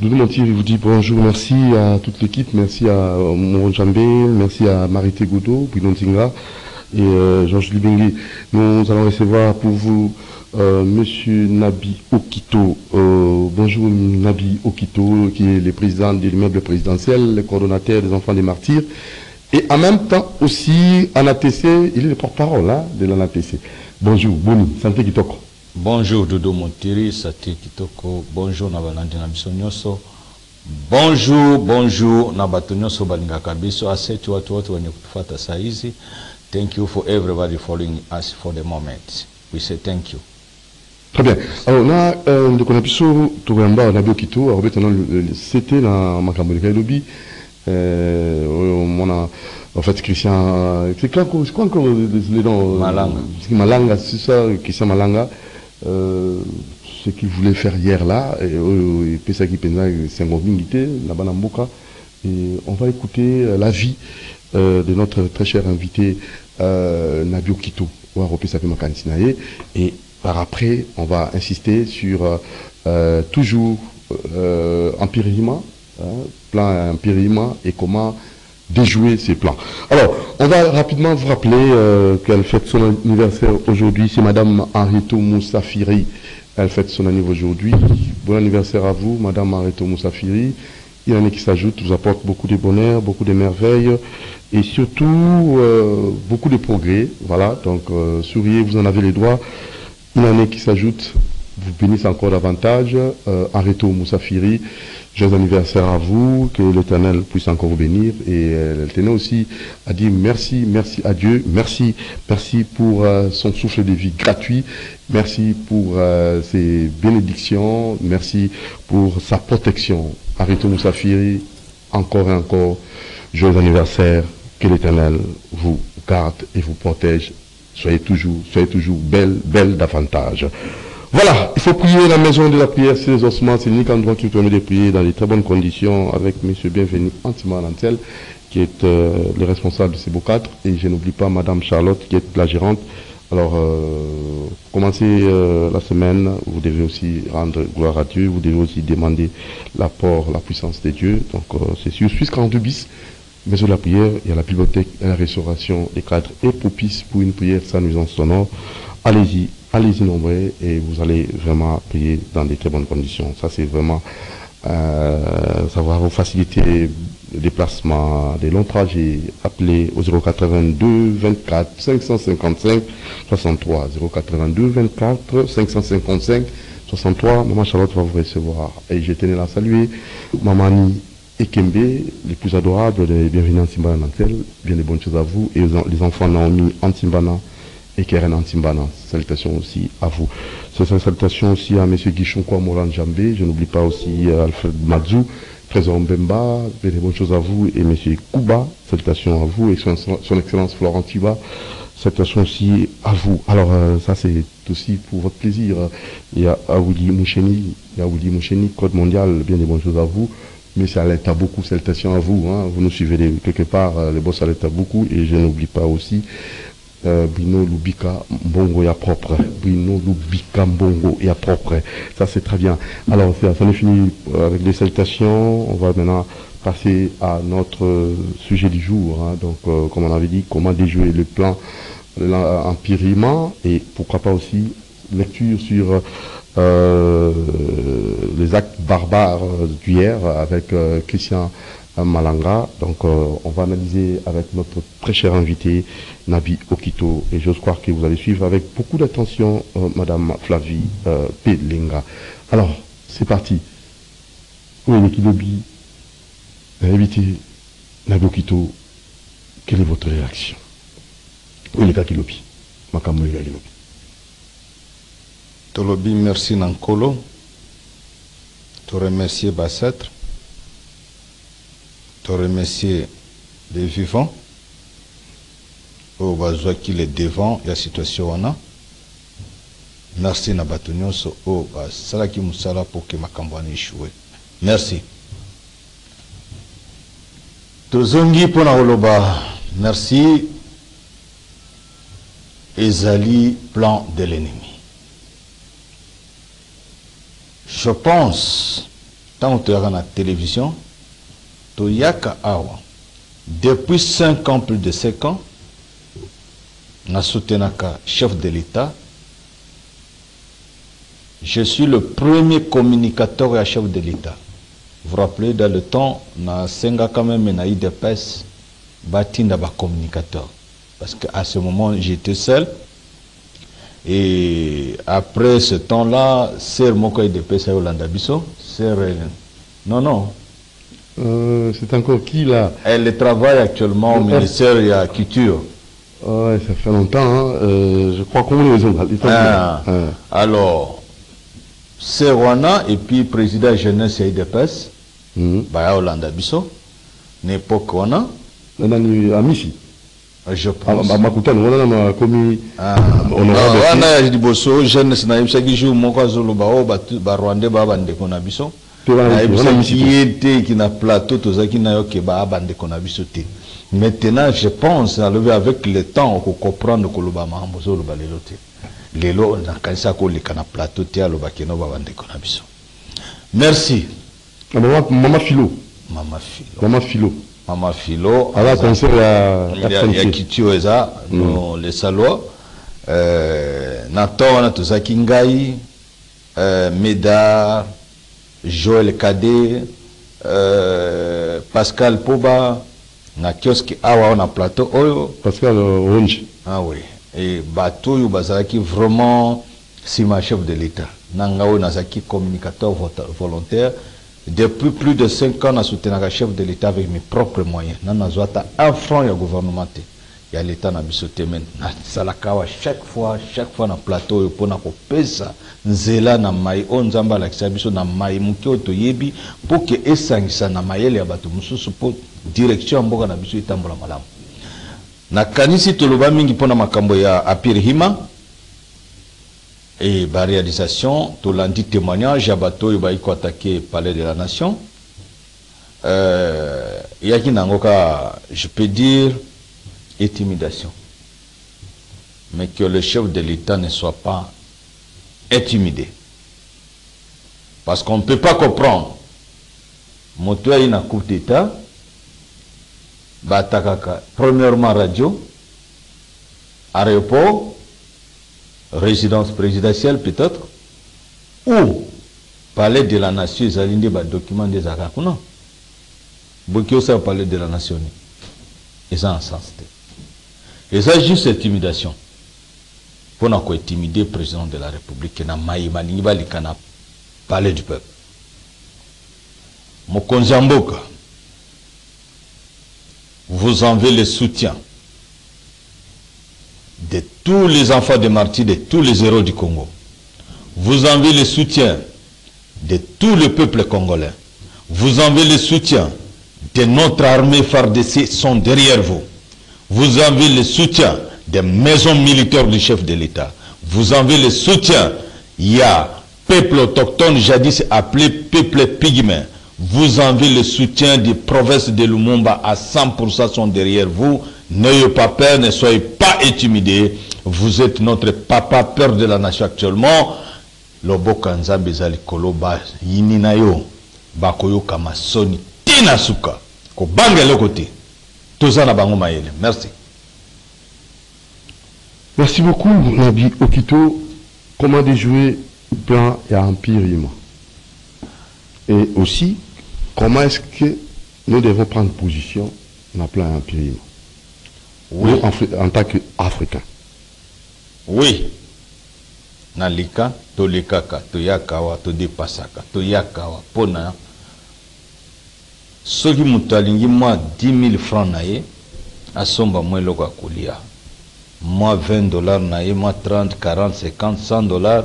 Doudou Montier vous dit bonjour, merci à toute l'équipe, merci à Moron Jambé, merci à Marité Godot, Bruno Tinga et Georges Libengue. Nous allons recevoir pour vous Monsieur Nabi Okito. Bonjour Nabi Okito, qui est le président de l'immeuble présidentiel, le coordonnateur des enfants des martyrs. Et en même temps aussi, ANATC, il est le porte-parole hein, de l'ANATC. Bonjour, Boni, Santé Kitoko. Bonjour Dodo Montiri, Santé Kitoko. Bonjour Nabalandi Nabisonyoso. Bonjour Nabatonyoso Balinga Kabiso. Aseti watu wote wenye kutufata saizi. Thank you for everybody following us for the moment. We say thank you. Très bien. Alors là, on a pu trouver en bas, on a vu Okito, c'était dans ma campagne de lobby. On a en fait Christian, c'est quoi encore les noms Malanga, c'est ça, Christian Malanga, ce qu'il voulait faire hier là, et Pesa qui pensa c'est un gomingité, là-bas dans Mboka, et on va écouter l'avis de notre très cher invité Nabi Okito, ou à Pesa Pemakanitinaye, et par après on va insister sur toujours empiriquement. Plan empiriquement et comment déjouer ces plans. Alors, on va rapidement vous rappeler qu'elle fête son anniversaire aujourd'hui. C'est Madame Henrietou Moussafiri. Elle fête son anniversaire aujourd'hui. Bon anniversaire à vous, Madame Henrietou Moussafiri. Il y en a qui s'ajoutent, vous apporte beaucoup de bonheur, beaucoup de merveilles et surtout beaucoup de progrès. Voilà, donc souriez, vous en avez les droits. Il y en a qui s'ajoutent, vous bénissez encore davantage. Henrietou Moussafiri. Joyeux anniversaire à vous, que l'Éternel puisse encore vous bénir. Et elle tenait aussi à dire merci à Dieu, merci pour son souffle de vie gratuit, merci pour ses bénédictions, merci pour sa protection. Henrietou Moussafiri, encore et encore, joyeux anniversaire, que l'Éternel vous garde et vous protège. Soyez toujours belle davantage. Voilà, il faut prier la maison de la prière, c'est les ossements, c'est l'unique endroit qui vous permet de prier dans de très bonnes conditions avec M. Bienvenu Antima Nantel, qui est le responsable de ces beaux cadres, et je n'oublie pas Mme Charlotte, qui est la gérante. Alors, commencez la semaine, vous devez aussi rendre gloire à Dieu, vous devez aussi demander l'apport, la puissance de Dieu. Donc, c'est sur Suisse 42 bis, maison de la prière, il y a la bibliothèque et la restauration, les cadres est propice pour une prière sans nuisance sonore. Allez-y nombreux et vous allez vraiment prier dans de très bonnes conditions. Ça c'est vraiment, ça va vous faciliter le déplacement des longs trajets. Appelez au 082 24 555 63. 082 24 555 63. Maman Charlotte va vous recevoir. Et je tenais à saluer Mamani Ekembe, l'épouse adorable de Bienvenue Antimbana Nantel. Bien des bonnes choses à vous. Et les enfants Naomi Antimbana et Keren Antimbana. Salutations aussi à vous. Salutations aussi à M. Guichon Moran Jambé. Je n'oublie pas aussi Alfred Madzou, Trésor Mbemba. Des bonnes choses à vous. Et M. Kouba. Salutations à vous. Et son Excellence Florent Tiba. Salutations aussi à vous. Alors, ça c'est aussi pour votre plaisir. Il y a Aouli Moucheni, Code Mondial. Bien des bonnes choses à vous. Mais ça l'aide à beaucoup. Salutations à vous. Hein. Vous nous suivez quelque part. Les boss, ça l'aide à beaucoup. Et je n'oublie pas aussi Bruno Lubika Mbongo ya propre. Bruno Lubika Mbongo ya propre. Ça c'est très bien. Alors ça est fini avec les salutations. On va maintenant passer à notre sujet du jour. Hein. Donc comme on avait dit, comment déjouer le plan empiriquement et pourquoi pas aussi lecture sur les actes barbares d'hier avec Christian Malanga. Donc on va analyser avec notre très cher invité Nabi Okito et j'ose croire que vous allez suivre avec beaucoup d'attention Madame Flavie Pelenga. Alors c'est parti. Où est l'Ekilobi? Invité Nabi Okito, quelle est votre réaction? Où est l'Ekilobi? Makamou Ekilobi. Tolobi, merci Nankolo. Te remercier Bassetre. Te remercier les vivants. Au besoin qu'il est devant la situation on a. Merci Nabatunyo so au salaki musala pour que ma campagne échoue. Merci. Tozongi pona oloba. Merci. Ezali plan de l'ennemi. Je pense tant que tu as la télévision, tu yaka awa. Depuis 5 ans, plus de 5 ans, na soutenaka chef de l'État. Je suis le premier communicateur et chef de l'État. Vous vous rappelez, dans le temps, na senga quand même na IDPS, batinda ba communicateur. Parce qu'à ce moment, j'étais seul. Et après ce temps-là, Sir Moko IDPS à Yolanda Bisso, Sir... Non. C'est encore qui là? Elle travaille actuellement au ministère de la Culture. Ouais, ça fait longtemps. Hein. Je crois qu'on est aux Alors, c'est Rwanda et puis président jeunesse et IDPS, bah Yolanda Bisso, n'époque Rwanda. Amici. Je pense. Makutan, on a commis. On a dit Bosso, jeunesse na yimsa qui joue mon cas zolo ba Rwanda ba bande konabiso. Qui n'a plateau tout ça qui n'a que ba bande konabiso te. Maintenant, je pense avec le temps qu'on comprendre que le ba mambo zolo ba lelo te. Lelo na kanisa ko le kana plateau te alo ba keno ba bande konabiso. Merci. Maman Philo. Mama Philo. À la concert il y a Kitio Eza, les Salois. Nato, on a tout ça Kingai, Médard, Joël Kadé, Pascal Poba, na kiosque awa on a plateau. Pascal Orange. Ah oui. Et bateau yu bazaki vraiment si ma chef de l'État. Nangao Nazaki communicateur volontaire. Depuis plus de 5 ans, je soutenu le chef de l'État avec mes propres moyens. Je n'ai pas un franc de gouvernement. Il y a l'État qui a sauté. Chaque fois, dans le plateau, il y a pesa nzela na mai onzamba la kisabiso na mai mukio to yebi pour que esangisa na mayele ya bato mususu pour direction mboka na biso itambola malamu. Na kanisi toloba mingi pona makambo ya apirihima. Et la réalisation, tout l'anti témoignage, Abato il va attaquer Palais de la Nation. Il y a qui n'angoka, je peux dire, intimidation. Mais que le chef de l'État ne soit pas intimidé. Parce qu'on ne peut pas comprendre. Moto y a un coup d'État, Batakaka, premièrement radio, aéroport, résidence présidentielle peut-être, ou palais de la nation, ils ont des documents des Arabes. Non. Beaucoup ça palais de la nation. Ils ont un sens. Et ça, juste intimidation. Pour nous intimider le président de la République, na maïma ni bali kana palais du peuple. Mokonzamboka, vous enlevez le soutien de tous les enfants de martyrs, de tous les héros du Congo. Vous enlevez le soutien de tout le peuple congolais. Vous enlevez le soutien de notre armée FARDC sont derrière vous. Vous enlevez le soutien des maisons militaires du chef de l'État. Vous enlevez le soutien, il y a peuple autochtone jadis appelé peuple pygmée. Vous enlevez le soutien des provinces de Lumumba à 100% sont derrière vous. N'ayez pas peur, ne soyez pas intimidés. Vous êtes notre papa, père de la nation actuellement. Loboka nzambe zali koloba yininayo bakoyo kamasoni tinasuka ko banga le côté. Tozana bango mayele. Merci. Merci beaucoup Nabi Okito. Comment déjouer plan et empire humain? Et aussi comment est-ce que nous devons prendre position dans le plan et empire humain? Oui. Nous, en tant qu'Africains. Oui. Nalika, tolikaka, toyakawa, todepasaka, toyakawa, pona. Soki mutalingi moi 10 000 francs naye, asomba moi loko akulia. Moi 20 dollars naye, moi 30, 40, 50, 100 dollars.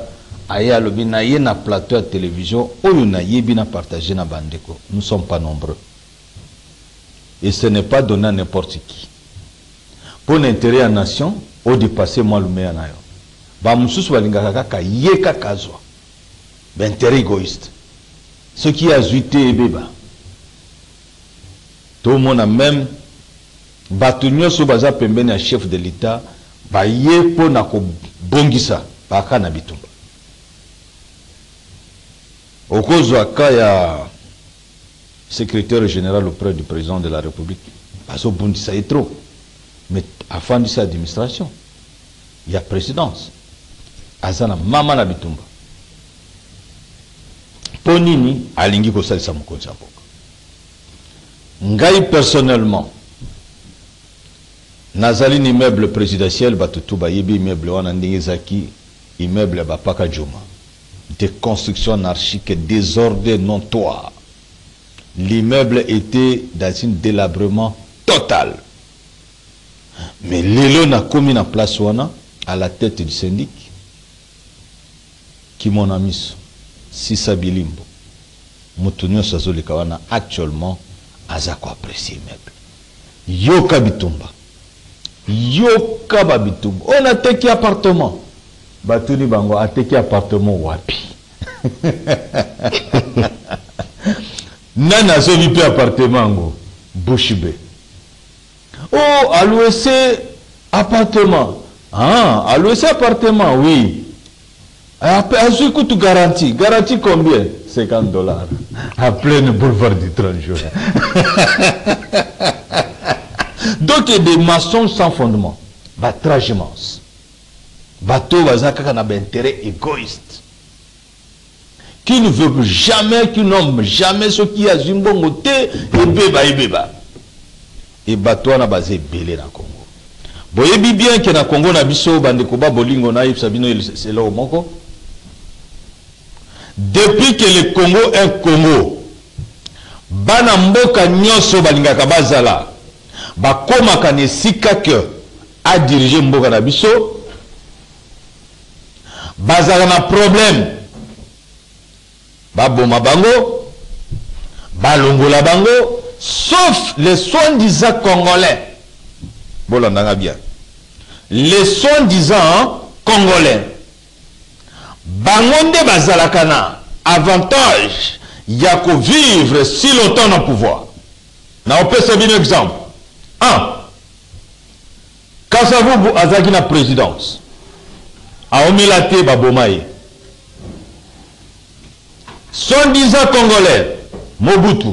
Aye alobi naye na plateau à télévision, oyo naye bina partagé na bandeko. Nous ne sommes pas nombreux. Et ce n'est pas donné à n'importe qui. Pour l'intérêt à la nation, au dépasser moi le meilleur nayo. Ba mususu balingaka kaka yeka kazwa. L'intérêt égoïste. Ce qui a zuité et beba. Tout le monde a même batunyo so baza pembeni ya chef de l'État ba ye po na ko bongisa ba kana bitumba. Okozwa ka ya secrétaire général auprès du président de la République. Parce que ça est trop. Mais avant de cette administration, il y a présidence. Azana mama na bitumba. Ponini alingi ko salisa mokonzi ya mboka. Ngai personnellement, nazali ni immeuble présidentiel batutu bayebi immeuble wana ndenge zaki immeuble bapaka Juma. De construction anarchique, désordre notoire. L'immeuble était dans un délabrement total. Mais l'élo n'a commis en place wana à la tête du syndic qui mon ami Sisa Bilimbo. Moutounio Sazoli Kawana actuellement azako apprécié immeuble. Yoka Bitumba. Yoka Babitumba. On a teki appartement. Batuni Bango a teki appartement wapi. Nana Zovipe appartement Bouchibe. Oh, à l'OSC appartement. Ah, à l'OSC appartement, oui. Est-ce que tu garantis? Garantie combien? 50 $. À plein boulevard du 30 jours. Donc, il y a des maçons sans fondement. Batragement. Bateau, bazaka n'a pas intérêt égoïste. Qui ne veut jamais, qui nomme jamais ce qui a zimbongote et beba. Et bateau n'a basé belé dans le Congo. Boyebi bien que na Congo na biso bandeko ba bolingo na yip sabino c'est là au moko. Depuis que le Congo est Congo, bana mboka nyoso balingaka bazala bakoma kane sika que a diriger mboka na biso bazala na problème baboma bango balongola bango sauf les soi-disant congolais. Bolanda bien. Les soi-disant congolais. Bangonde bazalakana avantage yako vivre si longtemps dans le pouvoir. Na on peut servir un exemple. 1. Kasavubu azaki na présidence. A omilate babomaye. Soi-disant congolais Mobutu.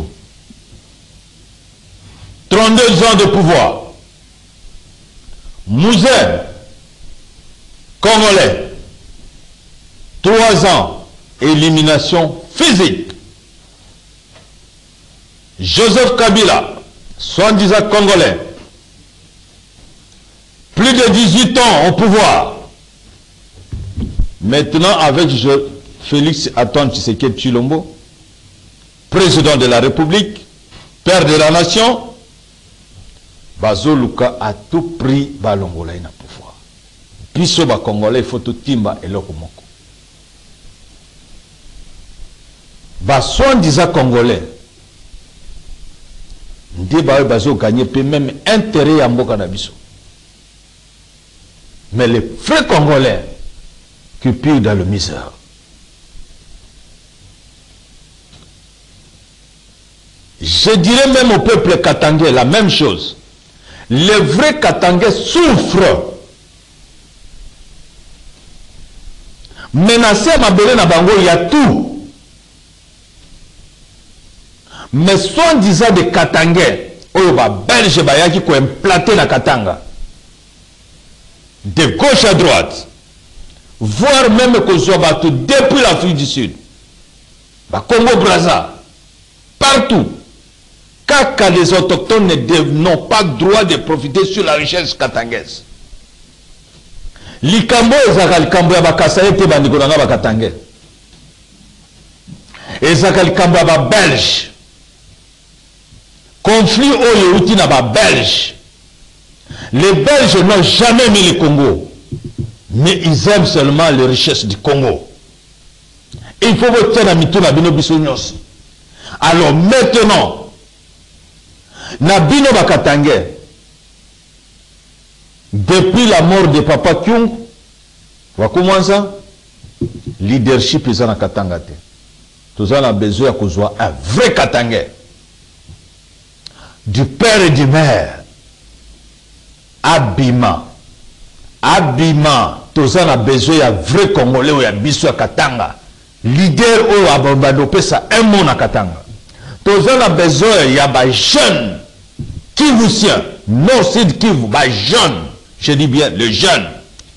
32 ans de pouvoir. Mouzen, congolais, 3 ans, élimination physique. Joseph Kabila, soi-disant congolais, plus de 18 ans au pouvoir. Maintenant, avec Félix Antoine Tshisekedi Tshilombo, président de la République, père de la nation, Bazoluka a tout pris balongola na pouvoir. Biso ba congolais faut tout timba eloko moko. Ba soi-disant congolais ndi ba bazo gagner peut même intérêt ya mboka na biso. Mais les vrais congolais qui pillent dans le misère. Je dirais même au peuple katangais la même chose. Les vrais Katangais souffrent. Menacé à Mabélé na Bango, il y a tout. Mais soi-disant des Katangais, oh, Belge, qui ont implanté na Katanga, de gauche à droite, voire même que soit battu depuis l'Afrique du Sud, Congo-Brazza, partout. Car les autochtones n'ont pas droit de profiter sur la richesse katangaise. Likambo ezaka likambo ya bakasa ete bandiko nanga bakatange. Ezaka likambo ya Belge. Conflit oyo uti na Belge. Les Belges n'ont jamais mis le Congo, mais ils aiment seulement les richesses du Congo. Il faut voter na mitu na bino biso nyos. Alors maintenant, Nabino Bakatange, depuis la mort de Papa Kyung, wakumanza leadership est en Katanga. Nous avons besoin de soit un vrai Katangais, du père et du mère. Abima, nous avons besoin d'un vrai Congolais ou un biso à Katanga. Leader ou abandopé ça un mot à Katanga. Toza a besoin, il y a des jeunes Kivoussiens, Nord-Sud Kivu, des jeunes, je dis bien les jeunes,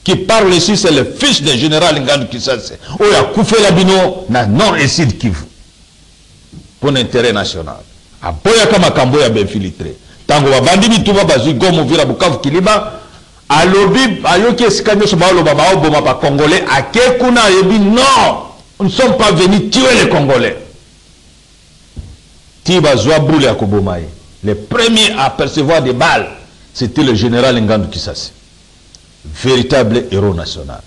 qui parlent ici, c'est le fils du général Ngannou Kisase. Oh, il a coupé la bino na Nord et Sud Kivu. Pour l'intérêt national. A boya kama kambo ya infiltré. Tango babandi bituma bazui gomo vira Bukavu Kiliba, a lobi ayoki eskanyo so baolo baba oboma ba congolais a kekuna yebi non, nous ne sommes pas venus tuer les congolais. Tiba zwa boule ya kobomaye. Le premier à percevoir des balles, c'était le général Ngannou Kisase. Véritable héros national.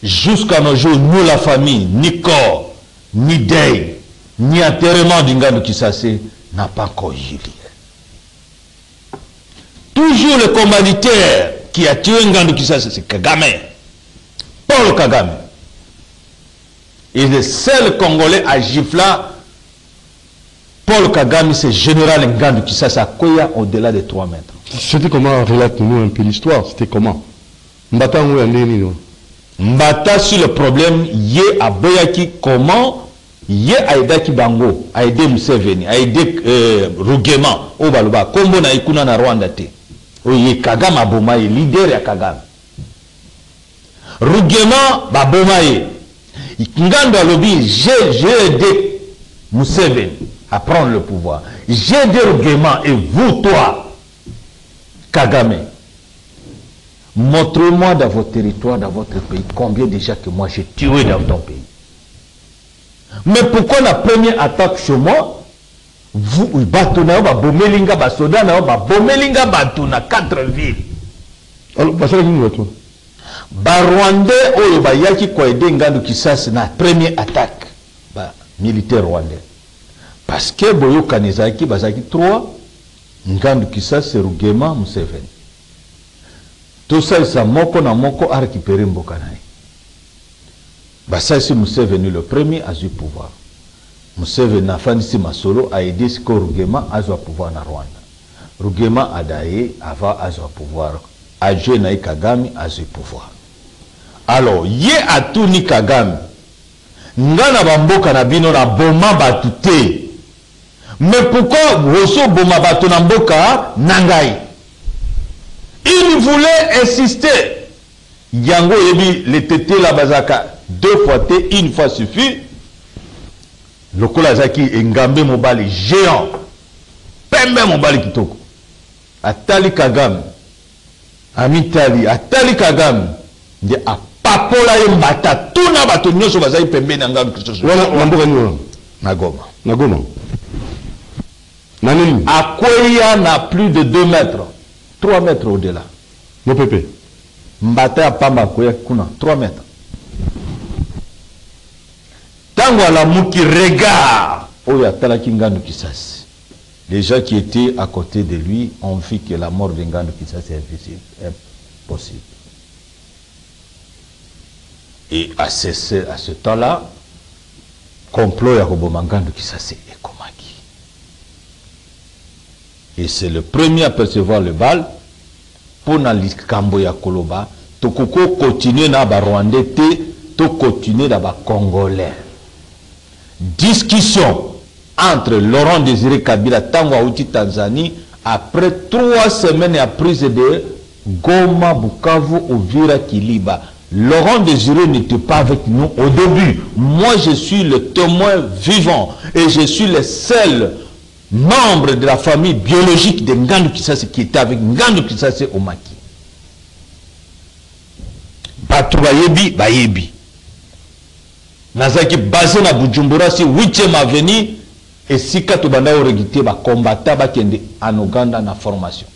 Jusqu'à nos jours, nous la famille, ni corps, ni deuil, ni enterrement d'Ngannou Kisase n'a pas encore eu lieu. Toujours le commanditaire qui a tué Ngannou Kisase, c'est Kagame. Paul Kagame. Et le seul Congolais à gifler Paul Kagame, c'est général Ngannou Kisase à Koya au-delà de 3 mètres. C'était comment? Relate-nous un peu l'histoire. C'était comment? Mbata ou Yandeni? Mbata sur le problème, yé a Boyaki comment yé a aidé Kibango, a aidé Museveni, a aidé Rugema, au Baluba, Kombo na ikuna na Rwanda te. Oye Kagame Abomaye, leader ya Kagame. Rugema Babomaye. Ngando alobi, j'ai aidé Museveni à prendre le pouvoir. J'ai aidé Rugema et vous, toi, Kagame, montrez-moi dans votre territoire, dans votre pays, combien déjà que moi j'ai tué dans ton pays. Mais pourquoi la première attaque chez moi, vous, Batuna, Bomelinga, Basodana, Bomelinga, Batuna, 4 villes. Alors, Basala qui nous toi? Rwandais, Oyo, Bayaki, Koede, Ngannou Kisase, la première attaque, militaire rwandais. Parce que Boyo Kanizaki, Bazaki 3, Ngannou Kisase, Rugema, Museveni. Tout ça, ça moko na moko a récupéré Mbokanaï. Ça, c'est Museveni le premier à eu pouvoir. Museveni a fait Masolo a aidé ce que Rugema a eu pouvoir na Rwanda. Rugema a daé avant a eu pouvoir. A joué na Kagame a eu pouvoir. Alors, yé a tout ni Kagame. Ngana bamboka na bino na boma batute. Mais pourquoi Rosso Bomabato Namboka Nangai? Il voulait insister. Yango Yebi, le tété la bazaka, 2 fois T, 1 fois suffit. Le Kolazaki Ngambe Mobali géant. Pembe Mobali Kitoko. Atali Kagame. Amitali, Atali Kagame. De a papola yembata. Tuna bato nyoso bazai pembe Nangam Christos. Namboka Nyo. Nagoma. Nagoma. Akoya n'a plus de 2 mètres, 3 mètres au-delà. Mon pépé. Mbata ya pamba Akoya kuna 3 mètres. Tango la mouki regarde, Oya Talaki Ngannou Kisase. Les gens qui étaient à côté de lui ont vu que la mort de Ngannou Kisase est invisible, impossible. Et à ce temps-là, complot ya Koboma Ngannou Kisase est Komaki. Et c'est le premier à percevoir le bal pour n'aller Kambo ya Koloba. Tokoko continuer na ba Rwandais to continuer na ba Congolais. Discussion entre Laurent Désiré Kabila Tango Aouti Tanzanie après 3 semaines à prise de Goma, Bukavu, Uvira, Kiliba. Laurent Désiré n'était pas avec nous au début. Moi je suis le témoin vivant et je suis le seul membre de la famille biologique de Ngannou Kisase qui était avec Ngannou Kisase au Maki. Batou bayebi, bayebi. Nazaki basé na Bujumbura si 8e avenue et si katobanda oregité ba combattant ba kende en Ouganda na formation.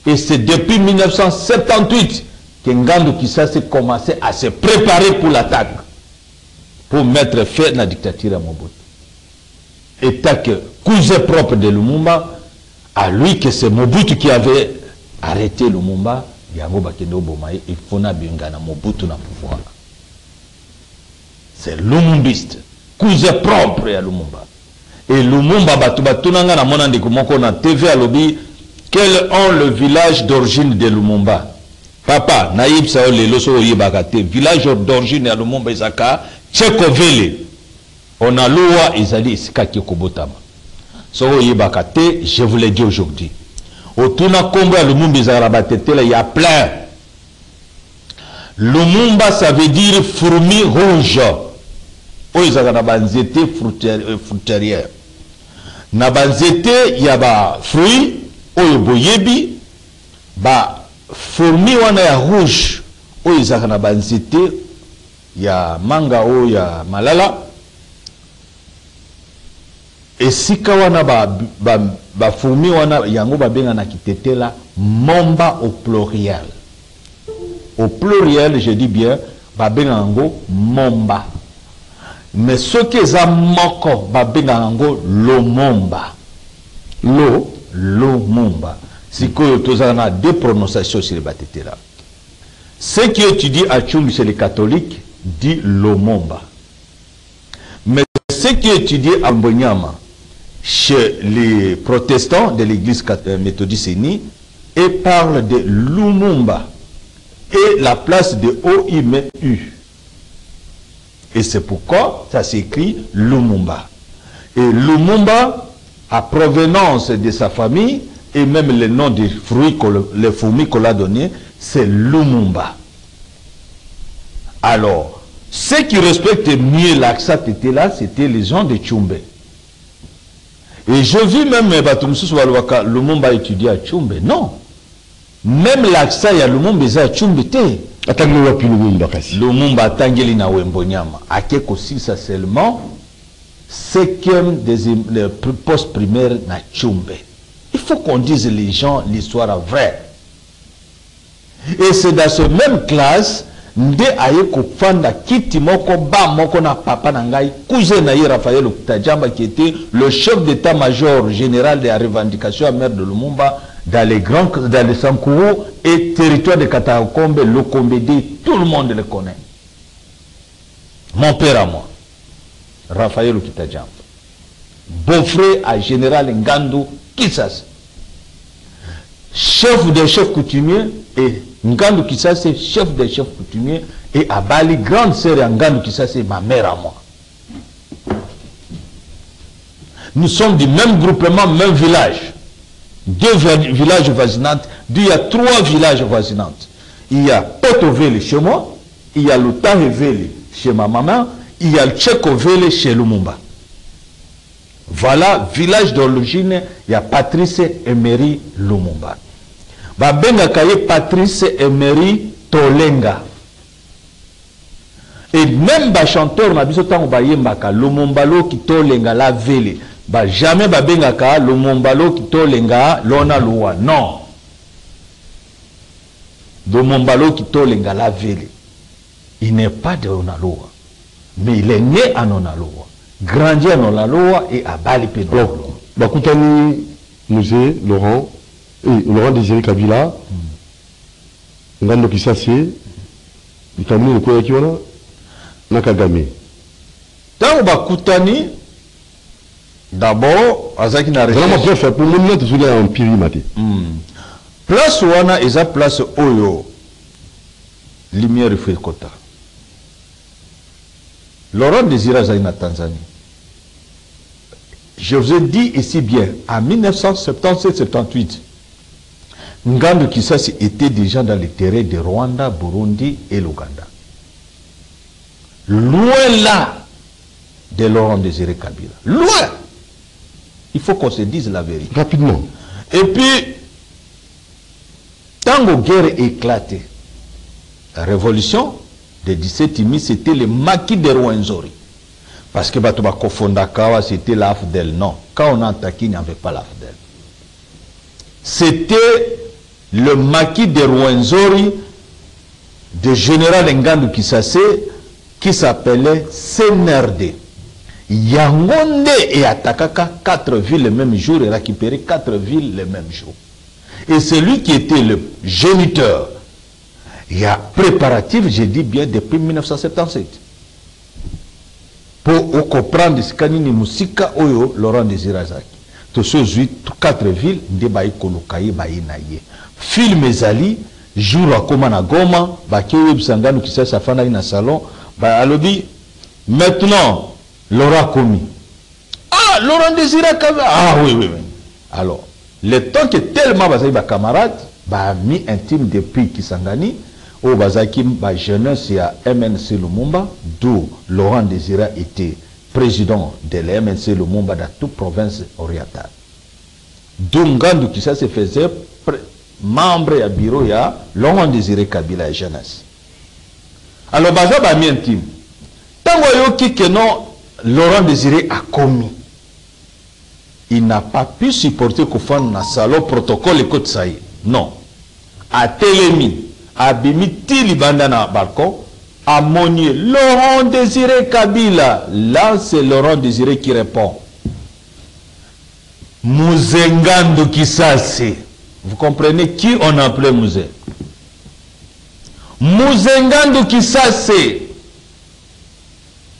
Et c'est depuis 1978 que Ngannou Kisase commençait à se préparer pour l'attaque pour mettre fin à la dictature à Mobutu. État que cousin propre de Lumumba, à lui que c'est Mobutu qui avait arrêté Lumumba, Yango Bakendo Bomaye, il faut na bingana Mobutu na pouvoir. C'est Lumumbiste, cousin propre à Lumumba. Et Lumumba Batubatunanga na monande kumoko na TV à lobby, quel est le village d'origine de Lumumba? Papa, naïb sao le loso yebakate, village d'origine à Lumumba Isaka, Tchekovele. on a loi ezali esika ki kobotama. So yebakate, je vous l'ai dit aujourd'hui. Otuna kombo ya Lumumba ezala batetela il y a plein. Lumumba ça veut dire fourmi rouge. Oyo ezala na banzete fruitière. Na banzete ya ba fruit oyo boyebi ba fourmi wana ya rouge oyo ezala na banzete ya manga oyo ya malala. Esika wana ba fourmi wana yango babenga na kitetela momba au pluriel. Au pluriel, je dis bien, babenga yango momba. Mais ce qui est moko babenga yango lomomba. Lomomba. Si que tu as deux prononciations sur les batetela. Ceux qui étudient à Tchumbi chez les catholiques dit lomomba. Mais ceux qui étudient à Mbonyama chez les protestants de l'église méthodiste unie et parle de Lumumba et la place de O-I-M-U. Et c'est pourquoi ça s'écrit Lumumba. Et Lumumba, à provenance de sa famille, et même le nom des fruits, les fourmis qu'on l'a donné, c'est Lumumba. Alors, ceux qui respectent mieux l'accent était là, c'était les gens de Tchumbe. Et je vis même Lumumba étudier à Tchumbe. Non. Même l'accent, il y a Lumumba à Tchumbe. Lumumba Tangeli na Wembonyama. A quelque aussi, ça seulement, cinquième des postes primaires na Tchumbe. Il faut qu'on dise les gens l'histoire vraie. Et c'est dans cette même classe, nde aye kufanda kiti moko ba moko na papa nangai cousin na Raphaël Okutajamba qui était le chef d'état-major général de la revendication à maire de Lumumba dans les grands, dans les Sankourou et territoire de Katakombe, le Kombédé, tout le monde le connaît. Mon père à moi, Raphaël Okutajamba, beau-frère à général Ngandu Kisase, chef des chefs coutumiers et Ngandu Kisase, chef des chefs coutumiers, et Abali, grande sœur Ngandu Kisase, ma mère à moi. Nous sommes du même groupement, même village. Deux villages voisinants, il y a trois villages voisinants. Il y a Potovele chez moi, il y a Lutahevele chez ma maman, il y a le Tchekovele chez Lumumba. Voilà, village d'origine, il y a Patrice Emery Lumumba. Babenga kaye Patrice Emery Tolenga. Et même ba chanteur na biso tango bayembaka Lumumbalo ki Tolenga la vele. Ba jamais babenga ka Lumumbalo ki Tolenga lona loi. Non. Lumumbalo ki Tolenga la vele. Il n'est pas de Onaloa. Mais il est né à Onaloa. Grandi à Onaloa et à Bali Pedro. Bakutani Musée, Laurent Désiré Kabila, Ngando Kisase, Ikamuni Nkoya Kiwana, Nakagame. Tant Bakutani, d'abord, Azaki n'a rien. Vraiment, bref, pour le moment, tu souviens un pirimate. Place Wana, et sa place Oyo, Lumière fait Kota. Laurent Désiré Azaki na Tanzanie. Je vous ai dit ici bien, en 1977-78, Ngandu Kisase était déjà dans les terrains de Rwanda, Burundi et l'Ouganda. Loin là de Laurent Désiré Kabila. Loin. Il faut qu'on se dise la vérité. Rapidement. Et puis, tant que la guerre éclatait, la révolution de 17 mai, c'était le maquis de Rwenzori. Parce que Batoba Kofondakawa, c'était l'AFDEL. Non. Quand on a attaqué, il n'y avait pas l'AFDEL. C'était le maquis de Rwenzori, de général Ngandu Kisase, qui s'appelait CNRD. Yangonde et Atakaka, 4 villes le même jour, et récupéré 4 villes le même jour. Et c'est lui qui était le géniteur. Il y a préparatif, j'ai dit bien, depuis 1977. Pour comprendre ce qu'il y a Musika Oyo, Laurent Désiré Azaki. Tous ces 4 villes, Ndebaï Kolokaye, Baïnaye. Film Ezali, jour à Komana Goma, Bakéweb Sangano qui s'est sa fana dans salon, alobi, maintenant, Laurent commis. Ah, Laurent Désiré Kabila. Ah oui, oui, oui. Alors, le temps que tellement bazaki ba camarades, ba ami intime depuis Kisangani, au bazaki ba jeunesse ya MNC Lumumba, d'où Laurent Désiré était président de la MNC Lumumba dans toute province orientale. D'où Ngandu qui ça se faisait membre ya bureau ya Laurent Désiré Kabila et jeunesse. Alors baza ba ami intime. Tango yoki que non Laurent Désiré a commis. Il n'a pas pu supporter qu'on fasse un salon protocole et que ça y est. Non. A Télémi, a Bimiti Libanda na balcon, a Monier, Laurent Désiré Kabila. Là, c'est Laurent Désiré qui répond. Mouzengandu Kisase. Vous comprenez qui on appelait Mouzé? Mouzengandu Kisase.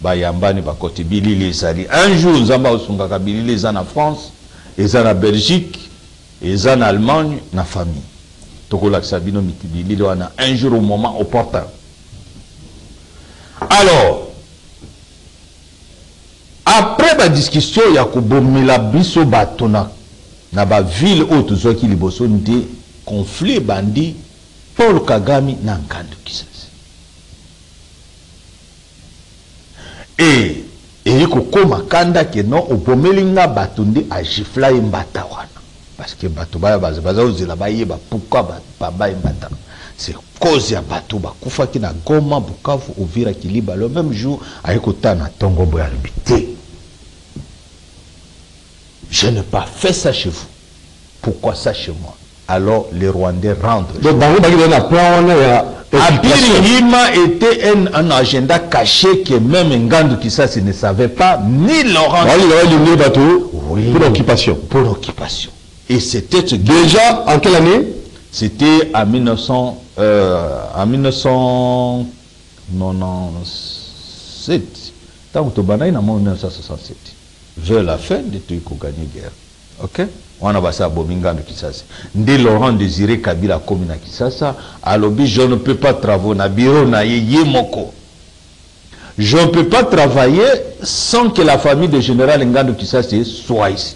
Bayambani bakoti bilili ezali un jour nzamba osungaka bilili eza na France eza na Belgique eza na Allemagne na famille tokolakisa bino bilili wana un jour au moment opportun. Alors après la discussion ya kobomela biso bato na ba ville oyo tozwaki liboso nde conflit bandi Paul Kagame na Ngandu Kisase. Et il koma kanda que non obomelinga batunde a gifla mbata wana parce que bato baya baza ozela bayeba pourquoi baba mbata c'est cause ya bato bakufa ki na Goma Bukavu Uvira Kiliba le même jour ayekota na Tongo Boya habité. Je n'ai pas fait ça chez vous, pourquoi ça chez moi? Alors les Rwandais rentrent. Donc Abirima était un agenda caché que même Ngandu Kisase ne savait pas, ni Laurent. Oui, pour l'occupation. Pour l'occupation. Et c'était déjà en quelle année? C'était en 1997. Tant que tu en 1967. Vers la fin de tout, il a gagné guerre. Ok? On a passé à Bomingandu Kisase. Dès Laurent Désiré Kabila comme na Kisasa, à l'objet, je ne peux pas travailler na bureau na yemoko. Je ne peux pas travailler sans que la famille de général Ngandu Kisase soit ici.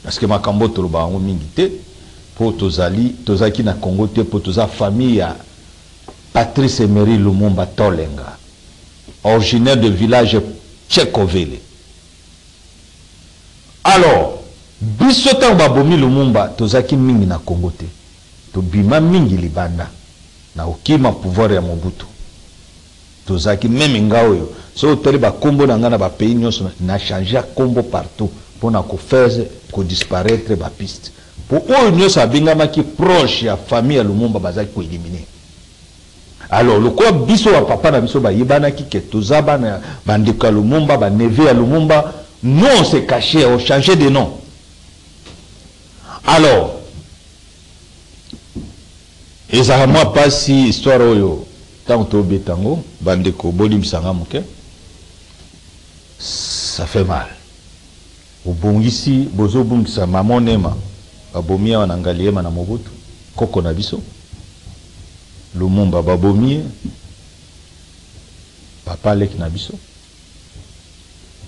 Parce que ma kambo toloba ngo mingité pour tozaki na Congo te pour toza famille ya Patrice Emery Lumumba Tolenga, originaire du village Tchekovele. Alors, bisotan babomi Lumumba tozaki mingi na Congo te. To bima mingi libanda na okima pouvoir ya Mobutu. Tozaki même ngaoyo. So toli ba kombo na ngana ba pays nyonso na changer kombo partout pour na ko faire ko disparaître ba piste. Pour oyo nyonso abingama ki proche ya famille ya Lumumba bazaki ko éliminer. Alors le quoi biso wa papa na biso ba yebana ki ke tozaba na bandika Lumumba ba neve ya Lumumba. Nous, on s'est caché, on changeait de nom. Alors, et ça m'a pas si histoire oyo tant to betango bandeko bolim sanga moke. Ça fait mal. Au bon ici, bozo bungisa mamonema babomia wanangaliema na Mobutu koko na biso. Lumumba babomie papa lek na biso.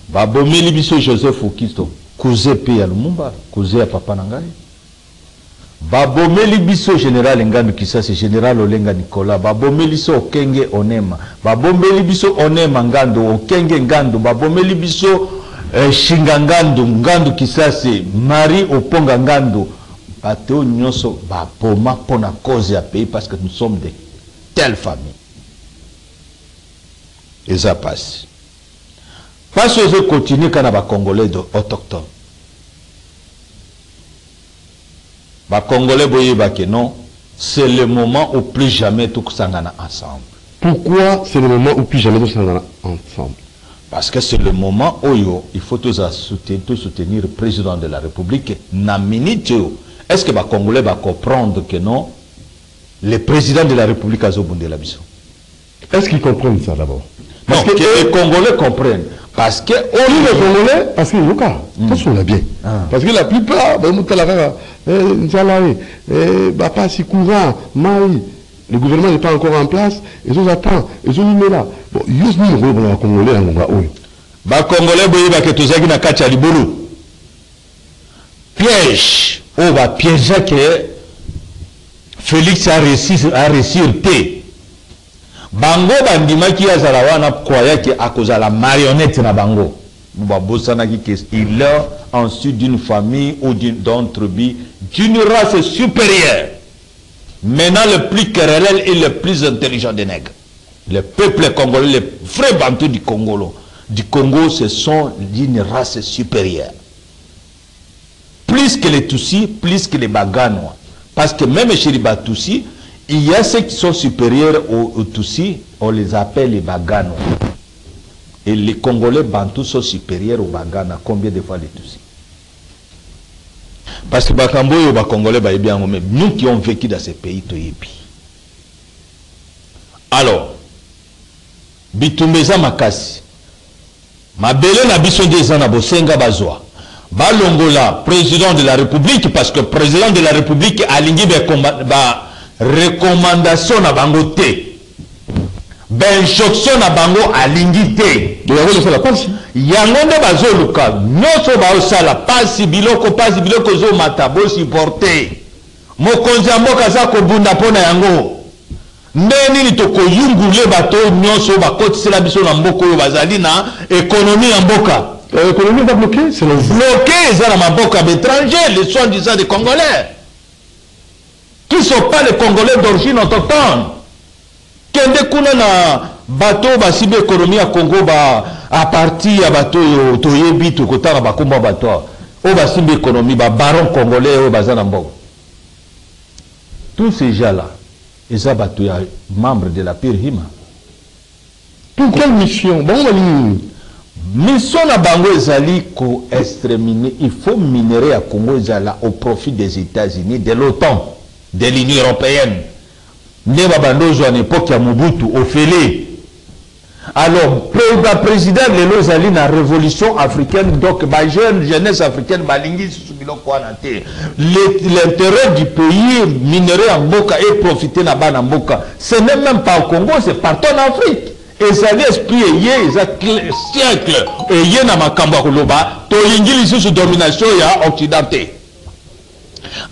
Babomeli biso Joseph Okisto, cousin pe ya Lumumba, cousin ya papa nangai. Babomeli biso général Ngandu Kisase, général Olenga Nicolas, babomeli biso Okenge Onema, babomeli biso Onema Ngandu, Okenge Ngandu, babomeli biso Shinga Ngandu, Ngandu Kisase, Marie Oponga Ngandu. Bato nyonso baboma pona cause ya pays parce que nous sommes de telle famille. Et ça passe. Parce que je continue quand les Congolais autochtones. Les Congolais non, c'est le moment où plus jamais tout s'engana ensemble. Pourquoi c'est le moment où plus jamais tout s'engana ensemble? Parce que c'est le moment où il faut tous soutenir le président de la République. Na minute, est-ce que les Congolais vont comprendre que non, le président de la République a zobundé la mission? Est-ce qu'ils comprennent ça d'abord? Parce que les Congolais comprennent. Parce que les Congolais, parce que Yoka, ça on l'a bien. Parce que la plupart, le gouvernement n'est pas encore en place, ils attendent, ils ont mis là. Bon, yus ni ngolo na Congolais ngonga oyo. Ba Congolais boye ba ketozaki na kati ya libulu. Piège. Oh ba piège que Félix a réussi te. Bango bandimaki azala wana croyait que à cause de la marionnette na bango. Ba bosanaki que il est ensuite d'une famille ou d'une tribu d'une race supérieure. Maintenant le plus querellel et le plus intelligent des nègres. Le peuple congolais, les vrais bantous du Congo, ce sont d'une race supérieure. Plus que les Tutsis, plus que les Baganois. Parce que même chez les Batutsis, il y a ceux qui sont supérieurs aux Tutsis, on les appelle les Baganois. Et les Congolais bantous sont supérieurs aux Baganois. Combien de fois les Tutsis? Parce que Bakamboyo, les Congolais, nous qui ont vécu dans ces pays, alors, Bitumbeza makasi. Mabele na biso ndeza na bosenga bazwa. Balongola président de la République parce que président de la République a lingi ba recommandation na bango te. Ben instruction na bango a lingi te. De yango le la pasi. Yango nde bazoluka nyonso ba osala pasi biloko zo matabo supporter. Mokonzi mboka za ko bunda pona yango. Ndeni ni toko yungule bato nyonso bakotisela biso na mboko yo bazali na économie ya mboka. L'économie va bloquer, c'est le bloqué ça na mboka d'étrangers, les soi-disant des Congolais qui sont pas les Congolais d'origine autochtone. Kende kuna na bato basibe économie ya Congo ba à partir ya bato yo toyebi to kotana bakomba bato o basibe économie ba baron congolais o bazana mboka. Tous ces gens-là et ça, tu es membre de la Pirhima. Pour quelle mission? Bon, mission na bango ezali ko exterminer. Il faut minérer à Congo ezala au profit des États-Unis, de l'OTAN, de l'Union européenne. Ne babandozo à l'époque ya Mobutu au Félé. Alors, le président de l'Ozali na révolution africaine, donc la jeunesse africaine, l'intérêt du pays minéré en Mboka et profiter na ban en Mboka. Ce n'est même pas au Congo, c'est partout en Afrique. Et ça l'esprit est siècle et yé na makamba koloba to yingili sous domination ya occidental.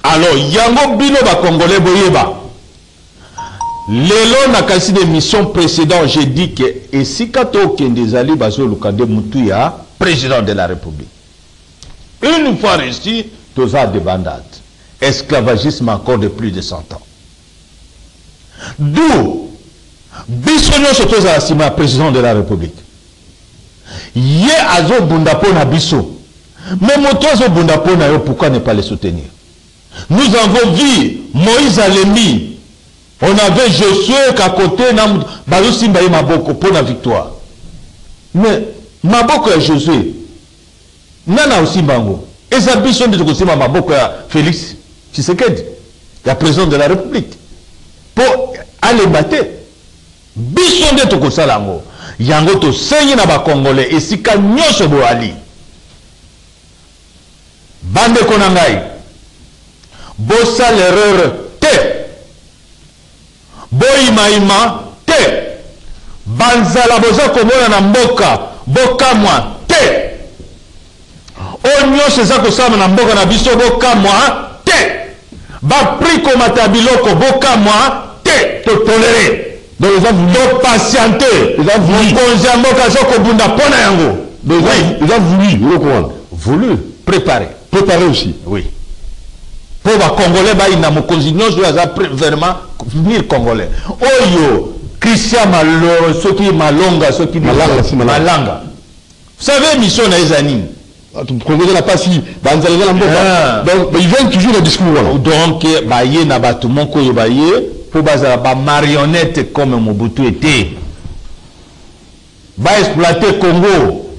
Alors, yango bino ba Congolais boyeba. Lelo na kasi de mission précédente, j'ai dit que et si kato kendezali bazo lukande mutuya président de la République. Une fois réussi, tous a de bandades. Esclavagisme encore de plus de 100 ans. D'où bisonyo soto za sima président de la République. Yé azo bundapo na biso. Mais moto azo bundapo na yo, pourquoi ne pas les soutenir? Nous avons vu Moïse Alembi. On avait Josué qu'à côté, Bazo Simbaye Maboko pour la victoire. Mais Maboko et Josué, Nana aussi Bango. Et ça bison de côté Maboko et Félix Tshisekedi, la président de la République. Pour aller battre. Bison de Tokosa Lango. Yango to sengi na ba Congolais et si ka nyosho bo ali. Bande konangai. Bossa l'erreur te. Boimaima te banzala boza komona na mboka bokamwa te onyo seza kosama na mboka na biso bokamwa te ba pri komata biloko bokamwa te to toléré donc ils ont voulu patienter ils ont voulu konza mboka zo kobunda pona yango ils ont voulu préparer aussi oui. Pour les Congolais, il y a vraiment 1000 Congolais. Oyo, Christian Malo, ceux qui Malonga, ceux qui Malanga. Vous savez, mission na Ezani. Congolais n'a pas si. Ils viennent toujours le discours. Donc, il y a tout le monde qui pour les marionnettes comme Mobutu était. Va exploiter Congo.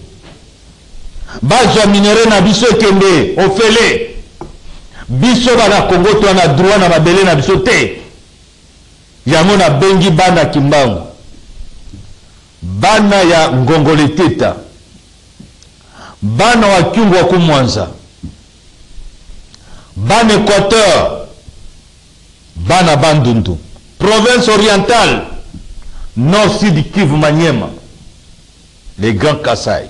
Va minérer na biso kende, au Félé. Biso bana Congo to na droit na babele na biso te. Yango na bengi bana Kimbangu. Bana ya Ngongole Teta. Bana wa Kyungu wa Kumwanza. Bana Équateur. Bana Bandundu. Province orientale. Nord Sud Kivu Maniema, les grands Kassai.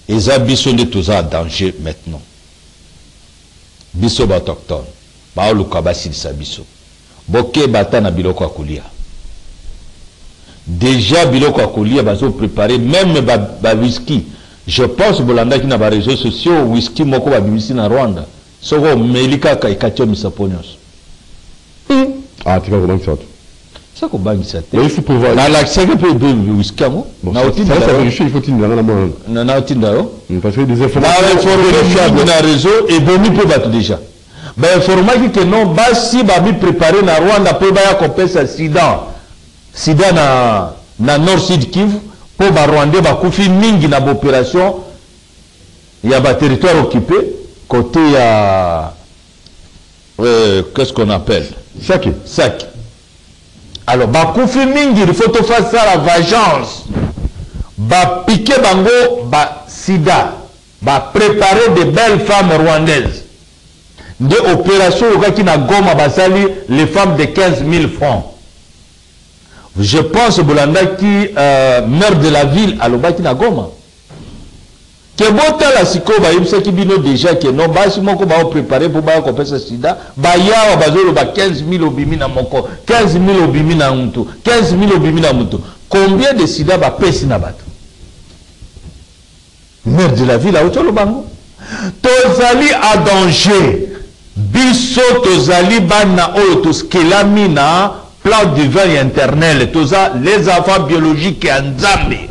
Et ça, biso de tout ça danger maintenant. Biso autochtone. Ba olukabasi sa biso. Boke bata na biloko akolia. Déjà biloko akolia bazo préparer même ba whisky. Je pense Bolanda qui n'a pas réseaux sociaux whisky moko ba bimisi na Rwanda. Soko melika ka ikatio misaponyos. Ah, tu vas comment ça? Ça ko bangisa te. Mais il faut pouvoir. Na la seke pe be whisky mo. Na otinda ça vérifier, il faut tinda na mo. Na otinda yo. Parce que des informations. Na information na réseau et boni pe batu déjà. Ba information que non basi ba bi préparer na Rwanda pe ba ya kopesa sida na Nord Sud Kivu pour ba Rwandais ba kufi mingi na opération ya ba territoire occupé côté ya qu'est-ce qu'on appelle Sake. Alors ba kufi mingi il faut faire ça la vengeance ba piquer bango ba sida ba préparer de belles femmes rwandaises. Des opérations qui na Goma basali les femmes de 15 000 francs. Je pense Bolanda qui maire de la ville à l'Obaki na Goma. Que bota la siko ba yimse ki bino déjà que non basi moko ba préparer pour ba kopesa sida ba ya ba zolo ba 15 000 obimi na moko 15 000 obimi na mtu 15 000 obimi na mtu. Combien de sida ba pesi na bato? Maire de la ville à Otolo Bango. Tozali à danger. Biso tozali bana oyo toskelami na plan divin éternel toza les enfants biologiques et nzambe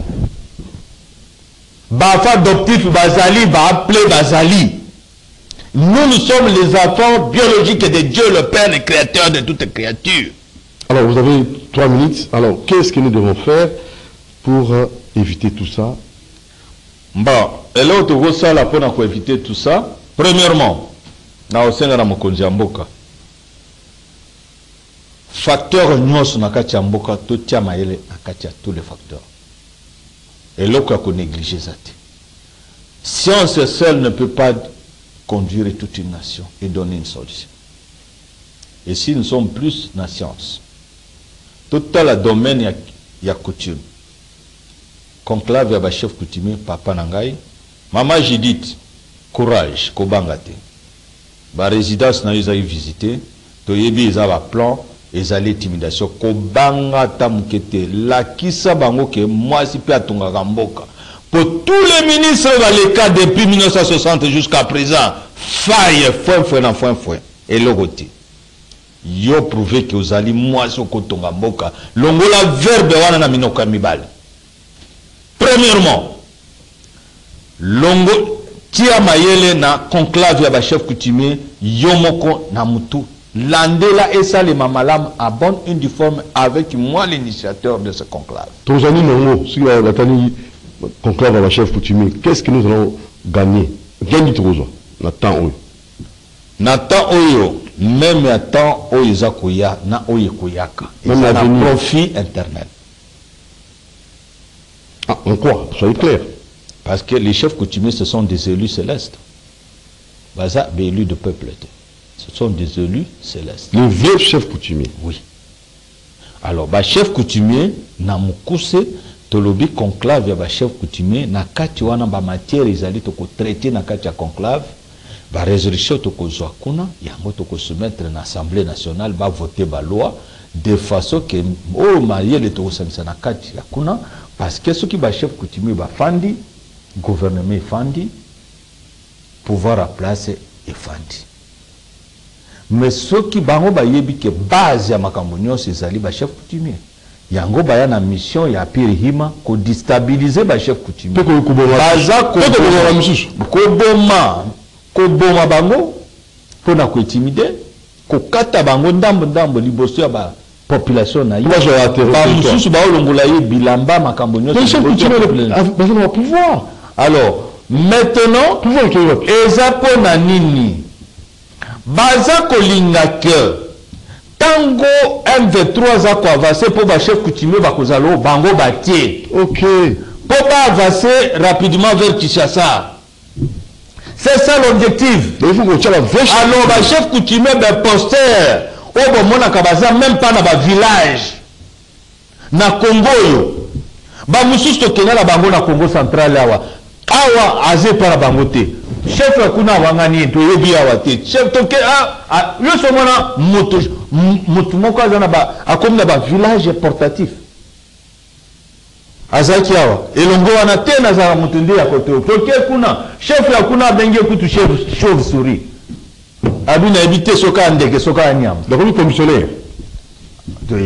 bafa adoptif bazali ba appelé bazali. Nous sommes les enfants biologiques de Dieu le Père, le créateur de toutes créatures. Alors vous avez 3 minutes. Alors qu'est-ce que nous devons faire pour éviter tout ça? Bon, et là on ça là pour éviter tout ça. Premièrement, na osenga na mokonzi ya mboka facteur nyonso na kati ya mboka totia mayele na kati ya tous les facteurs eloko ya konégliger ça te. Science seule ne peut pas conduire toute une nation et donner une solution. Et si nous sommes plus dans la science, tout le domaine ya coutume conclave ya ba chef coutumier papa nangai mama Judith courage kobanga te. Ba résidence na yo visité to yebi eza ba plan ezali intimidation ko banga tamukete la kisa bango ke mwasi pe atonga mboka pour tous les ministres dans les cas depuis 1960 jusqu'à présent faille foi et logoti yo prouver que ozali mwasi ko tonga mboka longola verbe wana na minoka mibale. Premièrement longo tia mayele na conclave ya ba chef coutumier yomoko na mutu landela esa le mamalam à bonne uniforme avec moi l'initiateur de ce conclave. Tozani nongo si la tani conclave ya ba chef coutumier, qu'est-ce que nous allons gagner? Gagner trozo na temps oyo. Na temps oyo même à temps oyo za koya na oyo koyaka. Même la profit internet. Ah, en quoi? Soyez clair. Parce que les chefs coutumiers, ce sont des élus célestes. Baza, des élus de peuple. Ce sont des élus célestes. Les vieux chefs coutumiers. Oui. Alors, bah, chef coutumier, na mukuse, tolobi conclave, bah, chef coutumier, na kati wana ba matière, ils allaient toko traiter na kati ya conclave, ba résolution toko zoakuna, yango toko soumettre na Assemblée nationale, ba voter ba loi, de façon que, oh, marié le toko samisa na kati ya kuna, parce que ceux qui ba chef coutumier, ba fandi, gouvernement efandi, pouvoir à place efandi. Mais ceux qui bango ba yebi ke base ya makambo nyonso ezali ba chef coutumier. Yango ba ya na mission ya pire hima ko déstabiliser ba chef coutumier. Baza ko boma bango pona ko intimider, ko kata bango ndambo liboso ya ba population na yo. Ba mususu ba olongola ye bilamba makambo nyonso. Chef coutumier besoin de pouvoir. Alors, maintenant, ezapo na nini baza kolinga ke tango M23 za ko avancer pour ba chef coutumier ba kozalo bango batie. OK. Pour pas avancer rapidement vers Kinshasa. C'est ça l'objectif. Il faut qu'on tire la vache. Alors ba chef coutumier ben poster Obo mona kabaza même pas na ba village. Na Congo ba mususu to kenala bango na Congo central awa. Awa aze para bango te. Chef kuna wangani to yebi awa te. Chef to ke yo so mona moto moko azana ba akomna ba village portatif. Azaki awa elongo wana te na za moto ndi ya kote. To ke kuna chef ya kuna benge kutu chef chauve souris. Abina habité soka ndeke soka nyam. Donc commissionnaire.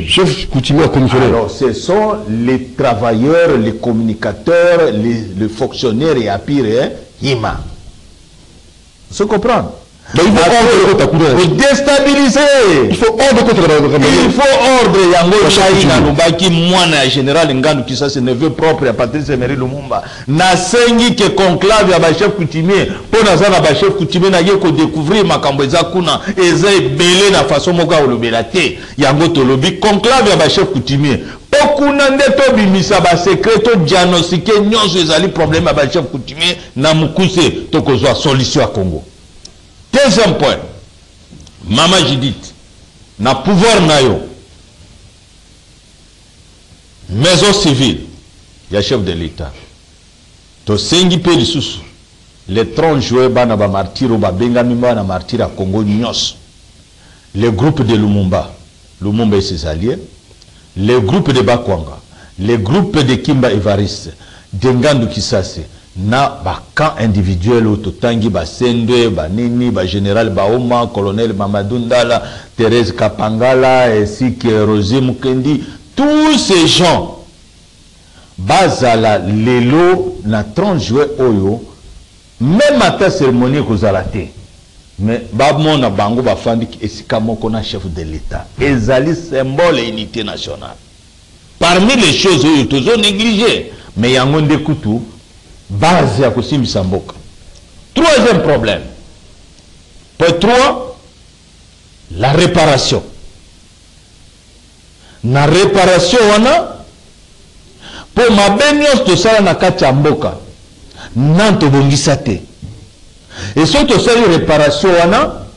Chef coutumier commissionnaire. Alors ce sont les travailleurs, les communicateurs, les fonctionnaires et à pire Hima. Se comprendre. Donc il faut déstabiliser. Il faut ordre contre la. Il faut ordre. Yango Chaina Lubaki Mwana général Ngandu qui ça c'est neveu propre à Patrice Emery Lumumba. Na sengi que conclave ya ba chef coutumier pour na za ba chef coutumier na ye ko découvrir makambo eza kuna eza belé na façon moka olobela te. Yango tolobi conclave ya ba chef coutumier. Okuna nde to bimisa ba secret to diagnostiquer nyonso ezali problème ya ba chef coutumier na mukuse to kozwa solution à Congo. Deuxième point, Mama Judith, na pouvoir nayo, maison civile, il y a chef de l'État. To sengi pe lisusu, les 30 juin bana ba martyr ou ba benga mimba na martyr à Congo nyos. Le groupe de Lumumba et ses alliés, le groupe de Bakwanga, le groupe de Kimba Evariste, Dengandu Kisase, na ba camp individuel ototangi ba sendwe ba nini ba général Baoma colonel Mamadou Ndala Thérèse Kapangala ainsi que Roger Mukendi, tous ces gens bazala lelo na 30 juin oyo même à ta cérémonie kozalate mais babmona bango ba fandi esika moko na chef de l'État ezali symbole et unité nationale parmi les choses oyo tozo négligé mais yango ndekutu base ya kosimbisa mboka. Troisième problème. Point 3, la réparation. Na réparation wana pour ma benios to sala na kati ya mboka nanto bongisa te. Et so to sala réparation wana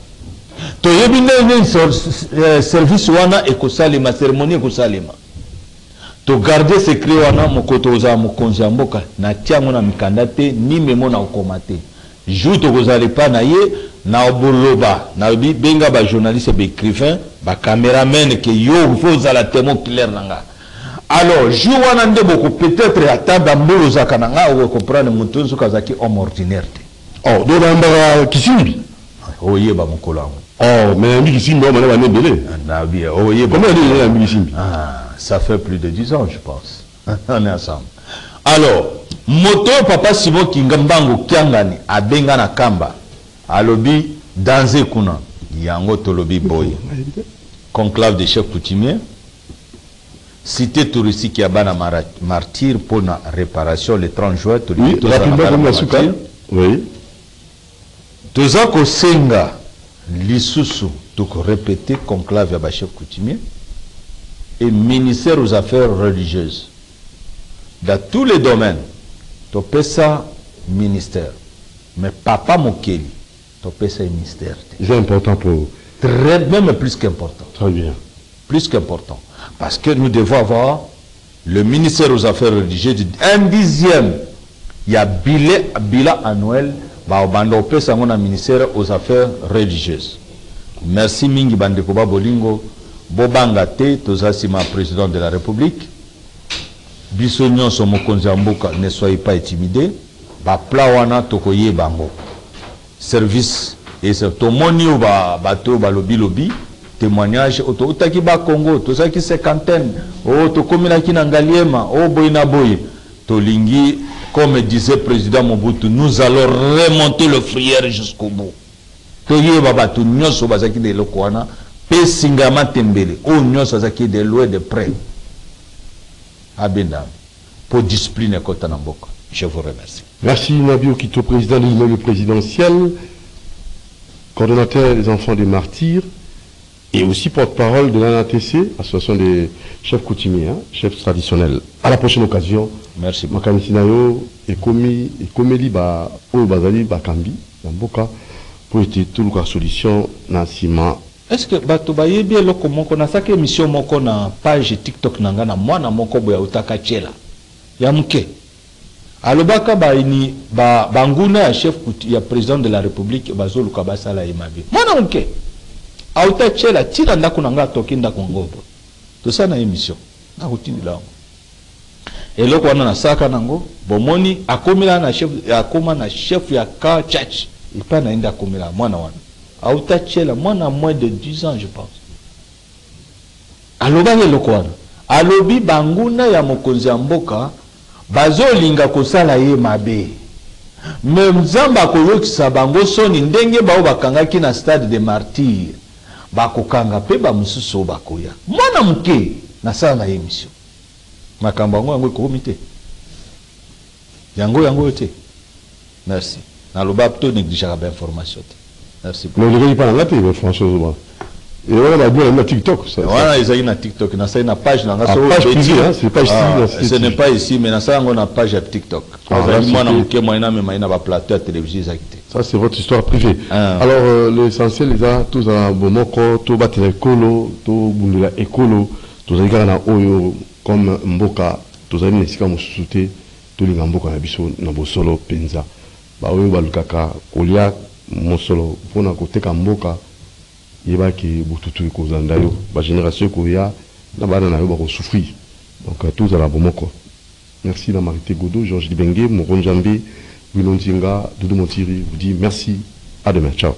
to yebi nene service wana ekosalema cérémonie ekosalema. To garder secret wana mokoto oza mokonzi ya mboka na tiango na mikanda te ni memo na okomate jour to kozale pa na ye na oboloba na benga ba journaliste ba écrivain ba caméraman que yo faut za la témoin clair nanga alors jour wana nde boko peut-être ataba mbolo za kananga o comprendre mutunzu kazaki homme ordinaire te oh do namba kisimbi o yeba mokolo oh mais mbi kisimbi o mana ba nebele na bien o yeba comment il est mbi kisimbi ça fait plus de 10 ans, je pense. On est ensemble. Alors, moto papa Simon Kingambango Kiangani a benga na kamba. Alobi danze kuna. Yango tolobi boy. Conclave des chefs coutumiers. Cité touristique Yabana martyr pour la réparation le 30 juin. Oui, oui. Tozako senga lisusu toko répéter conclave ya ba chef coutumier. Et ministère aux affaires religieuses. Dans tous les domaines, tu peux ça ministère. Mais papa Mokeli, tu peux ça ministère. C'est important pour... Très même plus qu'important. Très bien. Plus qu'important. Parce que nous devons avoir le ministère aux affaires religieuses, 1/10. Il y a bilan annuel, on peut ça un ministère aux affaires religieuses. Merci Mingi Bandekoba Bolingo. Bobanga te tozasima président de la République bisonyon so mokonzi mboka ne soyez pas intimidés ba plawana tokoye bango service et to moni ba bato ba lobby témoignage auto utaki ba Congo tozaki cinquantaine o to komina kina ngaliema o boyina boy to lingi comme disait président Mobutu nous allons remonter le frière jusqu'au bout toye ba bato nyoso bazaki de lokwana Pesingama Tembele, au nyos azaki de loin de près. Abenda, pour discipline Kotanamboka. Je vous remercie. Merci Nabio Kito, président de l'immeuble présidentiel, coordonnateur des enfants des martyrs et aussi porte-parole de l'ANATC, association des chefs coutumiers, chefs traditionnels. À la prochaine occasion. Merci beaucoup. Makamisinayo et Komeli Bazali Bakambi, Namboka, pour être toute la solution, Nassima. est-ce que bato bayebi eloko moko na saki émission moko na page TikTok nanga na mwana moko boya utaka chela ya muke alobaka baini banguna ya chef ya président de la république bazoluka basala emabe mwana muke auta chela tina ndako nanga toki ndako ngobo to sana émission na kutindila ngo eloko wana na saka nango bomoni akomela na chef akoma na chef ya ka church ipa naenda akomela mwana wana auta chela mwana moins de 10 ans je pense alobaki eloko wana alobi banguna ya mokonzi ya mboka bazolinga kosala ye mabe me nzambe akoyokisa bango soni ndenge bao bakangaki na stade de martyr bakokanga pe bamosusu bakoya mwana moke nasala na ye émission makambo yango ekomi te yango te merci naloba to négligeaka bainformation te merci mais le gars il parle François et voilà la boule na TikTok ça voilà ils na TikTok na ça na page na ngaso page privée hein c'est page ce n'est pas ici mais na ça on a page à TikTok moi na muke moi na mais na ba plateau à télévision zakité ça c'est votre histoire privée alors l'essentiel les a tous à bomoko to battre kolo to bundela ekolo to zalika na oyo comme mboka to zali nesika mosusu to linga mboka na biso na bosolo penza ba oyo balukaka kolia mosolo pona koteka mboka yebaki bututu ekozanda yo ba génération koya na bana na yo ba ko souffrir donc tous à la bomoko. Merci la Marité Godo, Georges Libenge, Moron Jambi, Wilon Tinga, Doudou Montiri vous dit merci, à demain, ciao.